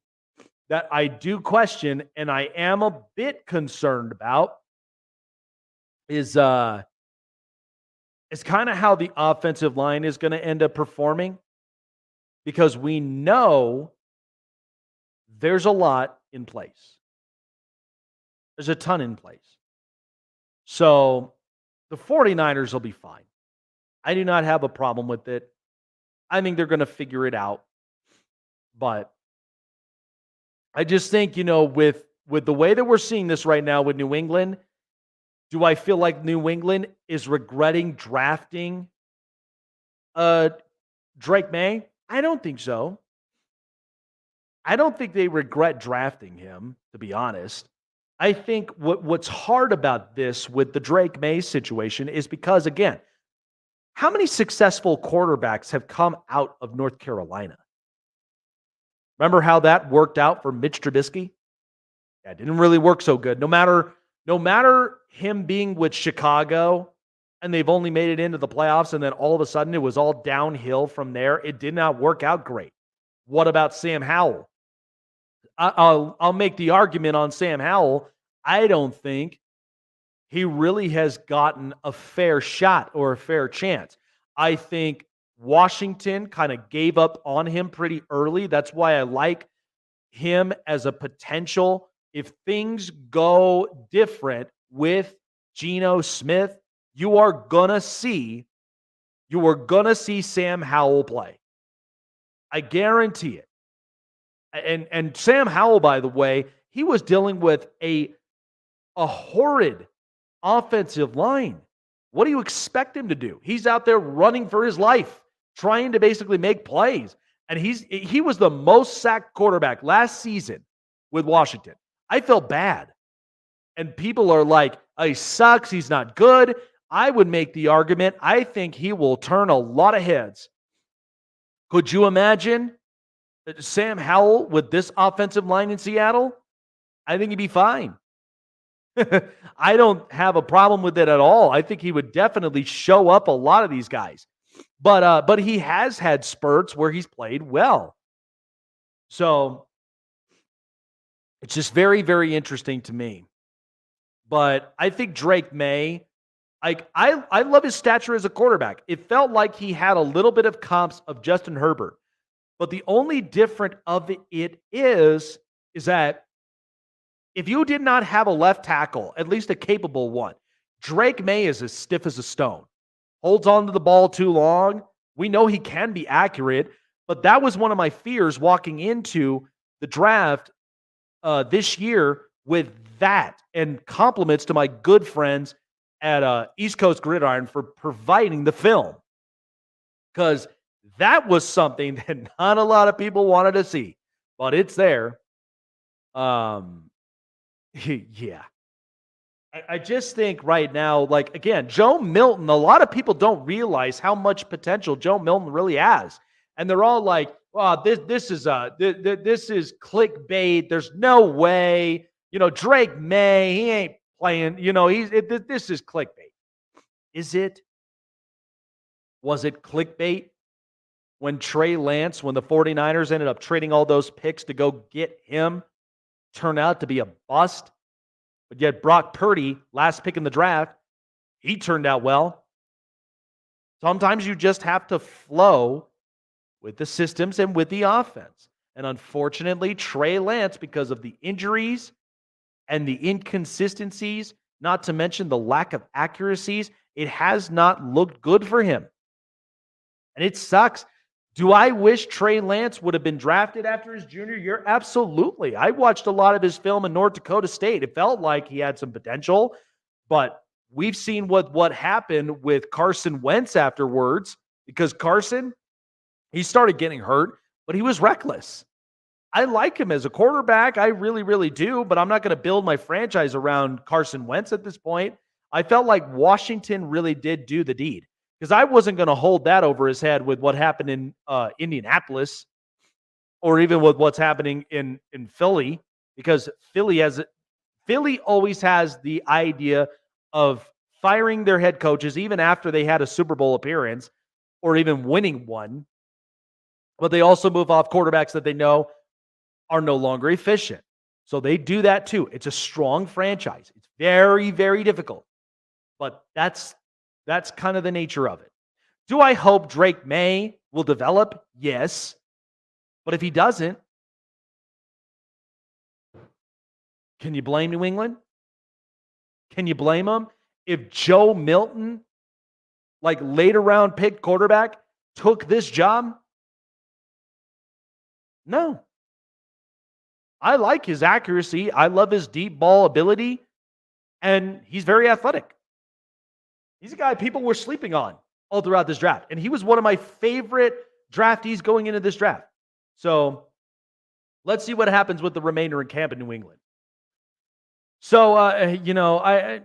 that I do question and I am a bit concerned about is kind of how the offensive line is going to end up performing, because we know there's a lot in place. There's a ton in place. So the 49ers will be fine. I do not have a problem with it. I think they're going to figure it out. But I just think, with the way that we're seeing this right now with New England, do I feel like New England is regretting drafting Drake May? I don't think so. I don't think they regret drafting him, to be honest. I think what's hard about this with the Drake May situation is because, again, how many successful quarterbacks have come out of North Carolina? Remember how that worked out for Mitch Trubisky? Yeah, it didn't really work so good. No matter him being with Chicago and they've only made it into the playoffs and then all of a sudden it was all downhill from there, it did not work out great. What about Sam Howell? I'll make the argument on Sam Howell. I don't think he really has gotten a fair shot or a fair chance. I think Washington kind of gave up on him pretty early. That's why I like him as a potential. If things go different with Geno Smith, you are gonna see Sam Howell play. I guarantee it. And Sam Howell, by the way, he was dealing with a horrid offensive line. What do you expect him to do? He's out there running for his life, trying to basically make plays. And he was the most sacked quarterback last season with Washington. I felt bad. And people are like, oh, he sucks, he's not good. I would make the argument, I think he will turn a lot of heads. Could you imagine Sam Howell with this offensive line in Seattle, I think he'd be fine. I don't have a problem with it at all. I think he would definitely show up a lot of these guys. But he has had spurts where he's played well. So it's just very, very interesting to me. But I think Drake May, I love his stature as a quarterback. It felt like he had a little bit of comps of Justin Herbert. But the only difference of it is that if you did not have a left tackle, at least a capable one, Drake May is as stiff as a stone. Holds on to the ball too long. We know he can be accurate, but that was one of my fears walking into the draft this year with that, and compliments to my good friends at East Coast Gridiron for providing the film, because that was something that not a lot of people wanted to see, but it's there. Yeah. I just think right now, like, again, Joe Milton, a lot of people don't realize how much potential Joe Milton really has. And they're all like, "Wow, this is clickbait. There's no way. Drake May, he ain't playing. This is clickbait." Is it? Was it clickbait when Trey Lance, when the 49ers ended up trading all those picks to go get him, turned out to be a bust? But yet Brock Purdy, last pick in the draft, he turned out well. Sometimes you just have to flow with the systems and with the offense. And unfortunately, Trey Lance, because of the injuries and the inconsistencies, not to mention the lack of accuracies, it has not looked good for him. And it sucks. Do I wish Trey Lance would have been drafted after his junior year? Absolutely. I watched a lot of his film in North Dakota State. It felt like he had some potential, but we've seen what happened with Carson Wentz afterwards, because Carson, he started getting hurt, but he was reckless. I like him as a quarterback. I really, really do, but I'm not going to build my franchise around Carson Wentz at this point. I felt like Washington really did do the deed, because I wasn't going to hold that over his head with what happened in Indianapolis, or even with what's happening in Philly, because Philly always has the idea of firing their head coaches even after they had a Super Bowl appearance or even winning one. But they also move off quarterbacks that they know are no longer efficient. So they do that too. It's a strong franchise. It's very, very difficult. But that's kind of the nature of it. Do I hope Drake May will develop? Yes. But if he doesn't, can you blame New England? Can you blame them? If Joe Milton, like later round pick quarterback, took this job? No. I like his accuracy. I love his deep ball ability. And he's very athletic. He's a guy people were sleeping on all throughout this draft. And he was one of my favorite draftees going into this draft. So let's see what happens with the remainder in camp in New England. So, I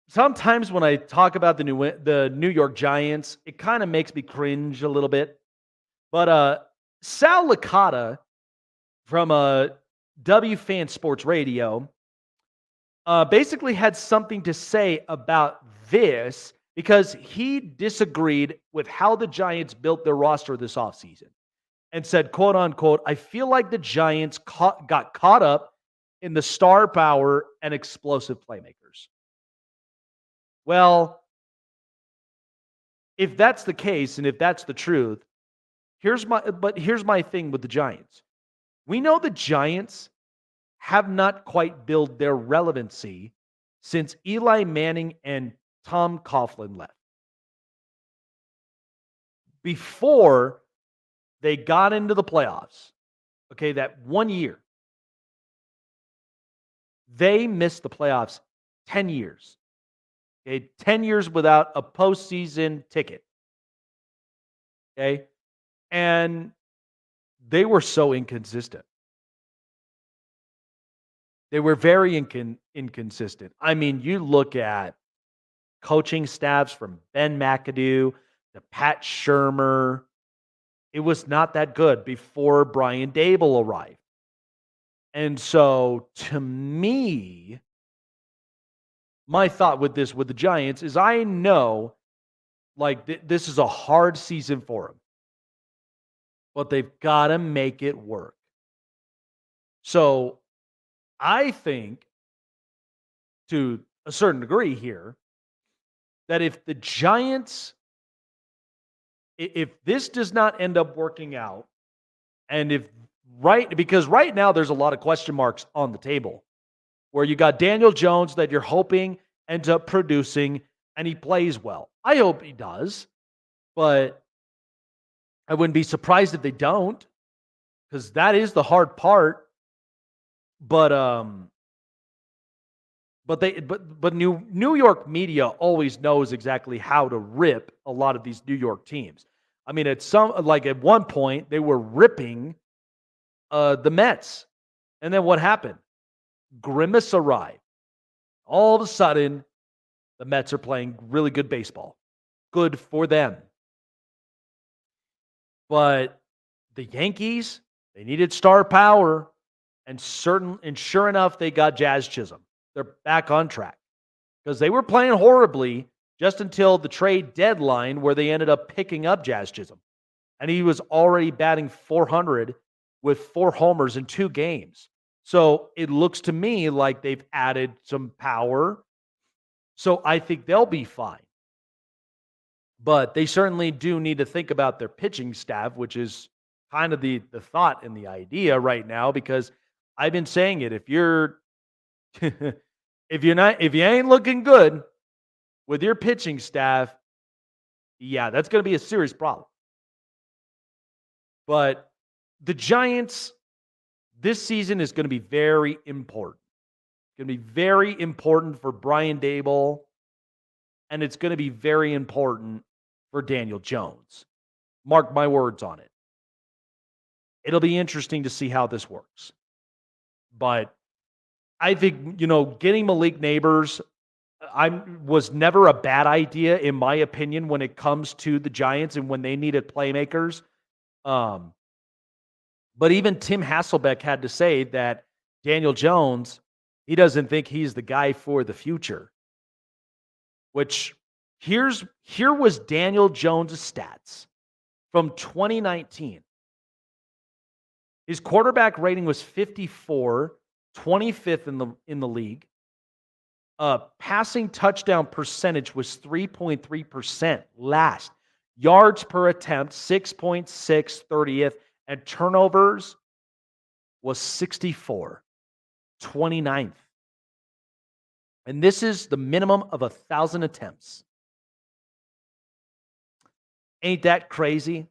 sometimes when I talk about the New York Giants, it kind of makes me cringe a little bit. But Sal Licata from WFan Sports Radio basically had something to say about this, because he disagreed with how the Giants built their roster this offseason and said, quote unquote, "I feel like the Giants got caught up in the star power and explosive playmakers." Well, if that's the case and if that's the truth, here's my thing with the Giants. We know the Giants have not quite built their relevancy since Eli Manning and Tom Coughlin left. Before they got into the playoffs, okay, that 1 year, they missed the playoffs 10 years. Okay, 10 years without a postseason ticket. Okay, and they were so inconsistent. They were very inconsistent. I mean, you look at coaching staffs from Ben McAdoo to Pat Shurmur it was not that good before Brian Dable arrived. And so, to me, my thought with the Giants is I know like this is a hard season for them, but they've got to make it work. So I think to a certain degree here that if the Giants, if this does not end up working out, and because right now there's a lot of question marks on the table where you got Daniel Jones that you're hoping ends up producing and he plays well. I hope he does, but I wouldn't be surprised if they don't, because that is the hard part. But New York media always knows exactly how to rip a lot of these New York teams. I mean, at one point they were ripping the Mets, and then what happened? Grimace arrived. All of a sudden, the Mets are playing really good baseball. Good for them. But the Yankees, they needed star power, and sure enough, they got Jazz Chisholm. They're back on track because they were playing horribly just until the trade deadline, where they ended up picking up Jazz Chisholm, and he was already batting .400 with 4 homers in 2 games. So it looks to me like they've added some power. So I think they'll be fine. But they certainly do need to think about their pitching staff, which is kind of the thought and the idea right now, because I've been saying it. If you ain't looking good with your pitching staff, yeah, that's going to be a serious problem. But the Giants, this season is going to be very important. It's going to be very important for Brian Dable, and it's going to be very important for Daniel Jones. Mark my words on it. It'll be interesting to see how this works. But I think, getting Malik Neighbors was never a bad idea, in my opinion, when it comes to the Giants and when they needed playmakers. But even Tim Hasselbeck had to say that Daniel Jones, he doesn't think he's the guy for the future. Which, here was Daniel Jones' stats from 2019. His quarterback rating was 54, 25th in the league. Passing touchdown percentage was 3.3% last. Yards per attempt, 6.6, 30th. And turnovers was 64, 29th. And this is the minimum of 1,000 attempts. Ain't that crazy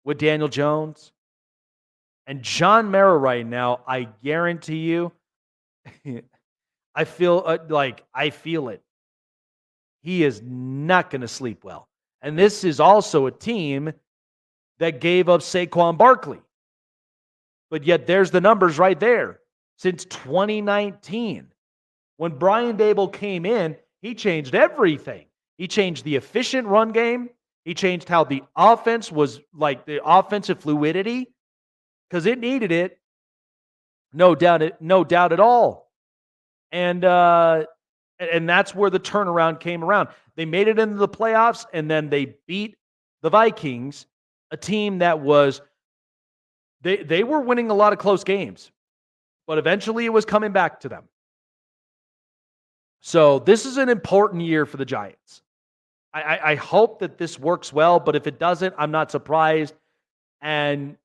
with Daniel Jones? And John Mara right now, I guarantee you, I feel it. He is not going to sleep well. And this is also a team that gave up Saquon Barkley. But yet there's the numbers right there. Since 2019, when Brian Dable came in, he changed everything. He changed the efficient run game. He changed how the offense was, like the offensive fluidity, because it needed it. No doubt at all. And that's where the turnaround came around. They made it into the playoffs, and then they beat the Vikings, a team that was, they were winning a lot of close games, but eventually it was coming back to them. So this is an important year for the Giants. I hope that this works well, but if it doesn't, I'm not surprised. And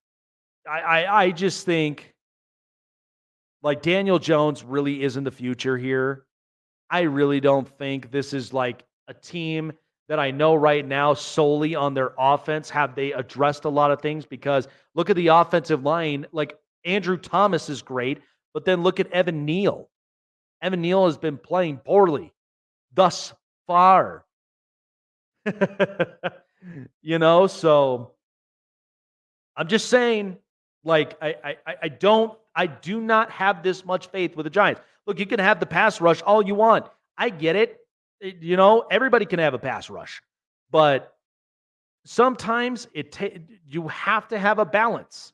I just think, like, Daniel Jones really isn't the future here. I really don't think this is like a team that I know right now solely on their offense. Have they addressed a lot of things? Because look at the offensive line. Like, Andrew Thomas is great, but then look at Evan Neal. Evan Neal has been playing poorly thus far. So I'm just saying, like, I do not have this much faith with the Giants. Look, you can have the pass rush all you want. I get it. Everybody can have a pass rush. But sometimes you have to have a balance.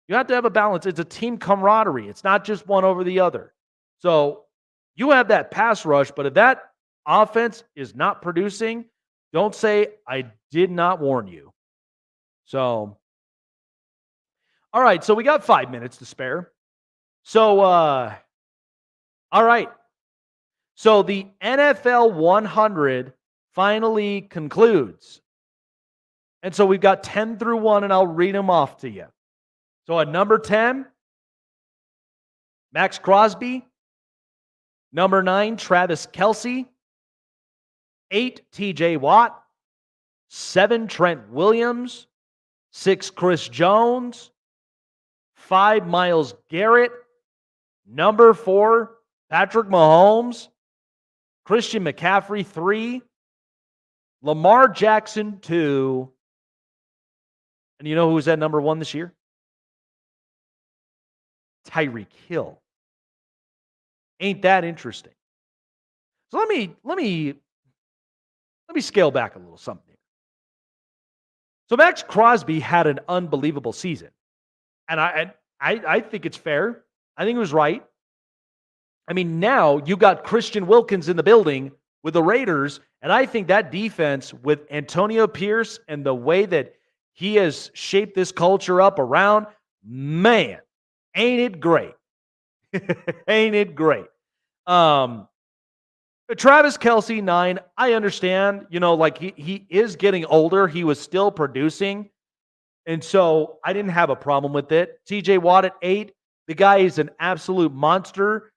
You have to have a balance. It's a team camaraderie. It's not just one over the other. So you have that pass rush, but if that offense is not producing, don't say, I did not warn you. So, all right. So we got 5 minutes to spare. So, all right. So the NFL 100 finally concludes. And so we've got 10 through 1, and I'll read them off to you. So at number 10, Max Crosby. Number 9, Travis Kelce. 8, TJ Watt. 7, Trent Williams. 6, Chris Jones. 5, Myles Garrett. Number 4, Patrick Mahomes. Christian McCaffrey, 3. Lamar Jackson, 2. And you know who was at number 1 this year? Tyreek Hill. Ain't that interesting? So let me scale back a little something here. So Max Crosby had an unbelievable season. And I think it's fair. I think it was right. I mean, now you got Christian Wilkins in the building with the Raiders, and I think that defense with Antonio Pierce and the way that he has shaped this culture up around, man, ain't it great? Ain't it great? Travis Kelce, 9, I understand, like he is getting older. He was still producing. And so I didn't have a problem with it. TJ Watt at 8, the guy is an absolute monster.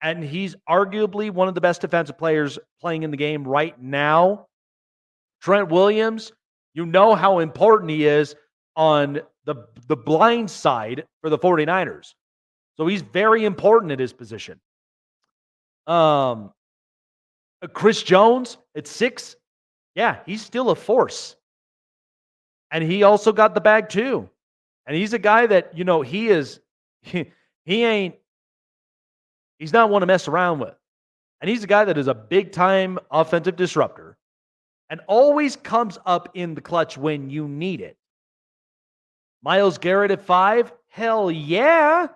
And he's arguably one of the best defensive players playing in the game right now. Trent Williams, you know how important he is on the blind side for the 49ers. So he's very important at his position. Chris Jones at 6, yeah, he's still a force. And he also got the bag too. And he's a guy that, he's not one to mess around with. And he's a guy that is a big-time offensive disruptor and always comes up in the clutch when you need it. Myles Garrett at 5, hell yeah,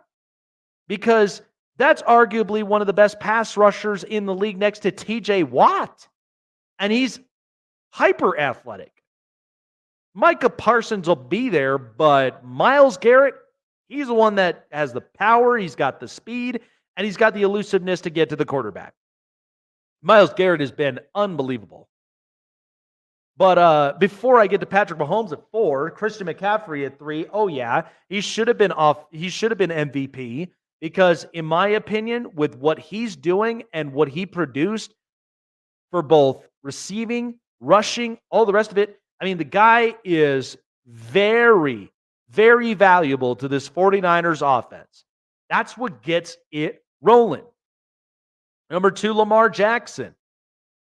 because that's arguably one of the best pass rushers in the league next to TJ Watt. And he's hyper athletic. Micah Parsons will be there, but Myles Garrett, he's the one that has the power, he's got the speed, and he's got the elusiveness to get to the quarterback. Myles Garrett has been unbelievable. But before I get to Patrick Mahomes at 4, Christian McCaffrey at 3, oh yeah, he should have been MVP because in my opinion, with what he's doing and what he produced for both receiving, rushing, all the rest of it, I mean, the guy is very, very valuable to this 49ers offense. That's what gets it rolling. Number 2, Lamar Jackson.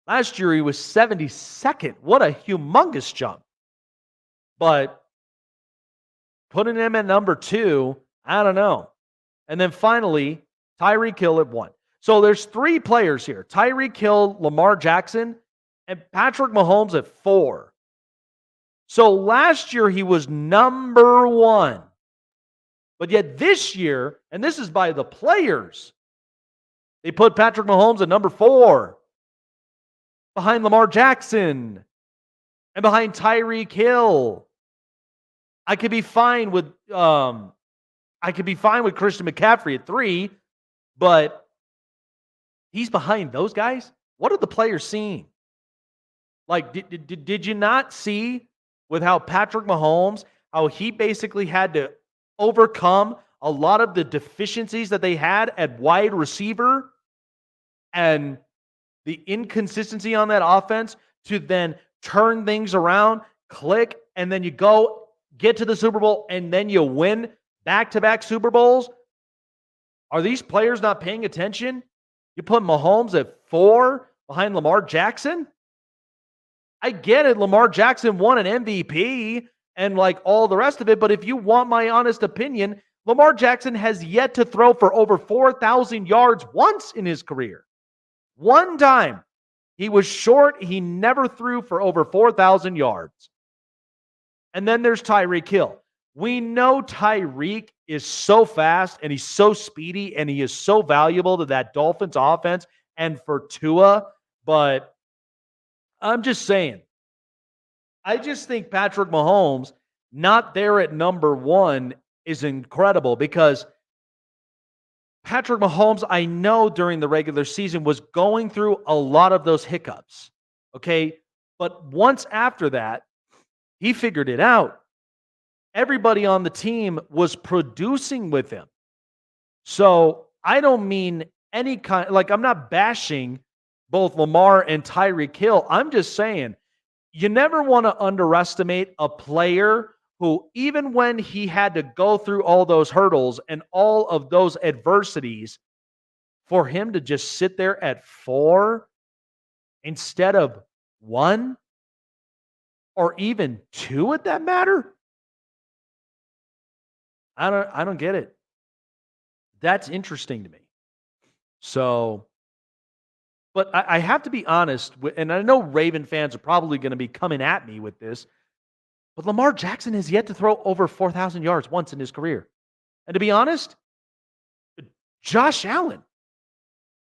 Last year, he was 72nd. What a humongous jump. But putting him at number 2, I don't know. And then finally, Tyreek Hill at 1. So there's 3 players here. Tyreek Hill, Lamar Jackson, and Patrick Mahomes at 4. So last year, he was number 1. But yet this year, and this is by the players, they put Patrick Mahomes at number 4. Behind Lamar Jackson. And behind Tyreek Hill. I could be fine with Christian McCaffrey at 3, but he's behind those guys. What are the players seeing? Like, did you not see with how Patrick Mahomes, how he basically had to overcome a lot of the deficiencies that they had at wide receiver and the inconsistency on that offense to then turn things around, click, and then you go get to the Super Bowl and then you win back-to-back Super Bowls? Are these players not paying attention? You put Mahomes at 4 behind Lamar Jackson? I get it. Lamar Jackson won an MVP and like all the rest of it. But if you want my honest opinion, Lamar Jackson has yet to throw for over 4,000 yards once in his career. One time. He was short. He never threw for over 4,000 yards. And then there's Tyreek Hill. We know Tyreek is so fast and he's so speedy and he is so valuable to that Dolphins offense and for Tua. But I'm just saying, I just think Patrick Mahomes not there at number one is incredible because Patrick Mahomes, I know during the regular season was going through a lot of those hiccups. Okay. But once after that, he figured it out. Everybody on the team was producing with him. So I don't mean any kind, like I'm not bashing both Lamar and Tyreek Hill. I'm just saying you never want to underestimate a player who, even when he had to go through all those hurdles and all of those adversities, for him to just sit there at 4 instead of 1 or even 2 at that matter. I don't get it. That's interesting to me. So, but I have to be honest, and I know Raven fans are probably going to be coming at me with this, but Lamar Jackson has yet to throw over 4,000 yards once in his career. And to be honest, Josh Allen,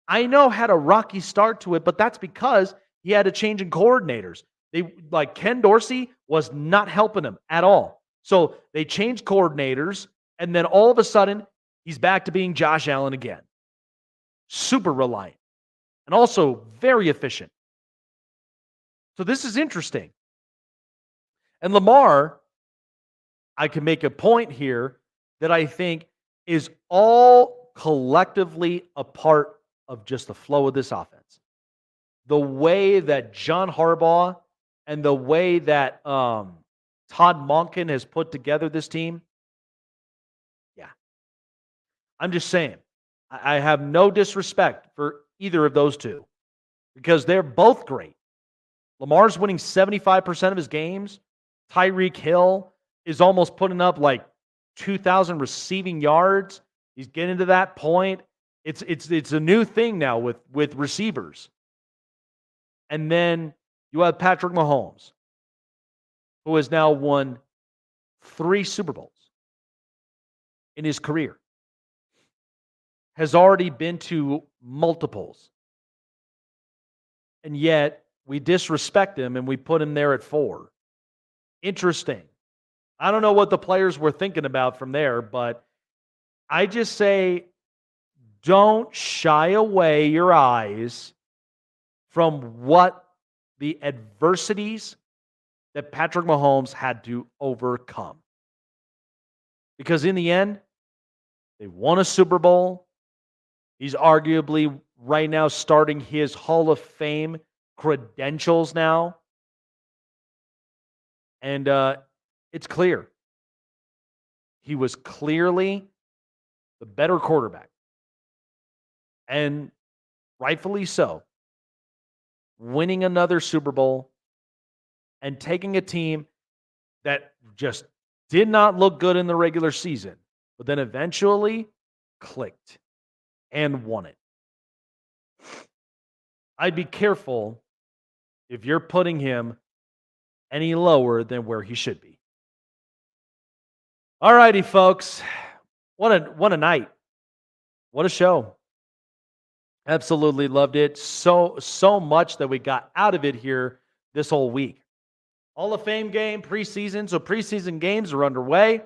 I know had a rocky start to it, but that's because he had a change in coordinators. Like Ken Dorsey was not helping him at all. So they changed coordinators, and then all of a sudden, he's back to being Josh Allen again. Super reliant and also very efficient. So this is interesting. And Lamar, I can make a point here that I think is all collectively a part of just the flow of this offense. The way that John Harbaugh and the way that Todd Monken has put together this team, yeah. I'm just saying, I have no disrespect for either of those two because they're both great. Lamar's winning 75% of his games. Tyreek Hill is almost putting up like 2,000 receiving yards. He's getting to that point. It's a new thing now with receivers. And then you have Patrick Mahomes, who has now won 3 Super Bowls in his career, has already been to multiples. And yet we disrespect him and we put him there at 4. Interesting. I don't know what the players were thinking about from there, but I just say don't shy away your eyes from what the adversities that Patrick Mahomes had to overcome. Because in the end, they won a Super Bowl. He's arguably right now starting his Hall of Fame credentials now. And it's clear. He was clearly the better quarterback. And rightfully so. Winning another Super Bowl and taking a team that just did not look good in the regular season, but then eventually clicked and won it. I'd be careful if you're putting him any lower than where he should be. All righty, folks. What a night. What a show. Absolutely loved it. So much that we got out of it here this whole week. Hall of Fame game, preseason. So preseason games are underway.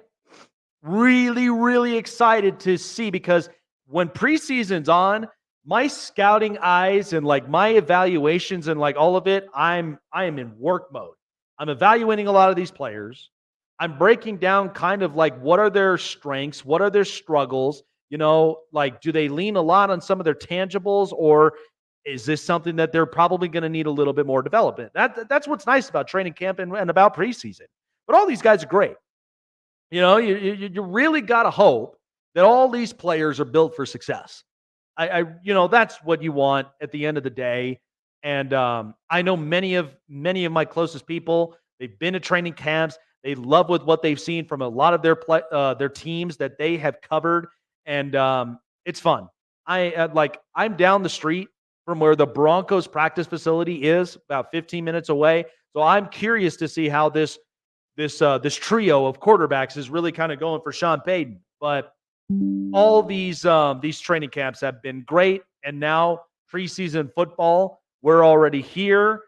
Really, really excited to see because when preseason's on, my scouting eyes and like my evaluations and like all of it, I am in work mode. I'm evaluating a lot of these players. I'm breaking down kind of like what are their strengths, what are their struggles, you know, like do they lean a lot on some of their tangibles or is this something that they're probably going to need a little bit more development? That's what's nice about training camp and about preseason. But all these guys are great. You know, you really got to hope that all these players are built for success. You know, that's what you want at the end of the day. And I know many of my closest people, they've been to training camps. They love with what they've seen from a lot of their teams that they have covered. And it's fun. I'm down the street from where the Broncos practice facility is, about 15 minutes away. So I'm curious to see how this this trio of quarterbacks is really kind of going for Sean Payton. But all these training camps have been great, and now preseason football, we're already here.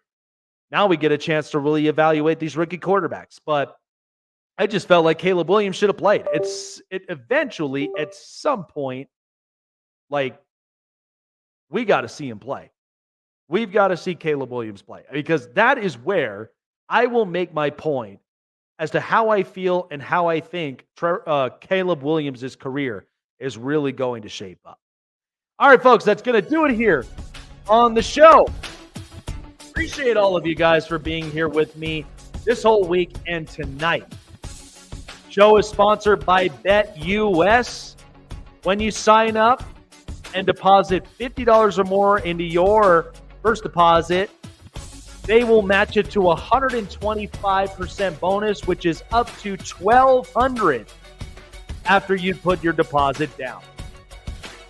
Now we get a chance to really evaluate these rookie quarterbacks. But I just felt like Caleb Williams should have played. It eventually, at some point, like, we got to see him play. We've got to see Caleb Williams play, because that is where I will make my point as to how I feel and how I think Caleb Williams' career is really going to shape up. All right, folks, that's going to do it here on the show. Appreciate all of you guys for being here with me this whole week and tonight. Show is sponsored by BetUS. When you sign up and deposit $50 or more into your first deposit, they will match it to 125% bonus, which is up to $1,200 after you put your deposit down.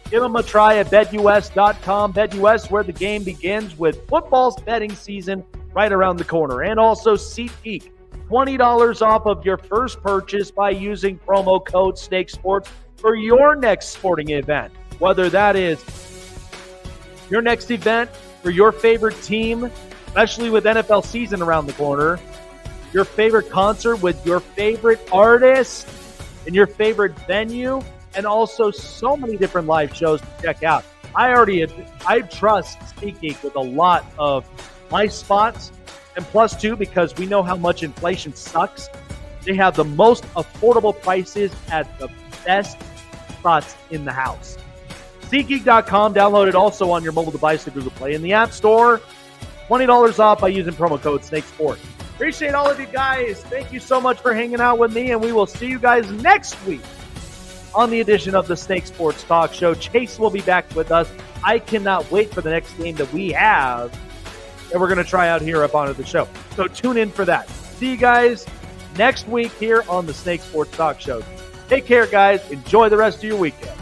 Give them a try at BetUS.com. BetUS, where the game begins, with football's betting season right around the corner. And also SeatGeek, $20 off of your first purchase by using promo code SNAKESPORTS for your next sporting event. Whether that is your next event for your favorite team, especially with NFL season around the corner, your favorite concert with your favorite artist and your favorite venue, and also so many different live shows to check out. I trust SeatGeek with a lot of my spots, and plus too, because we know how much inflation sucks, they have the most affordable prices at the best spots in the house. SeatGeek.com, download it also on your mobile device to Google Play in the App Store. $20 off by using promo code SNAKESPORT. Appreciate all of you guys. Thank you so much for hanging out with me, and we will see you guys next week on the edition of the Snake Sports Talk Show. Chase will be back with us. I cannot wait for the next game that we have that we're going to try out here up on the show. So tune in for that. See you guys next week here on the Snake Sports Talk Show. Take care, guys. Enjoy the rest of your weekend.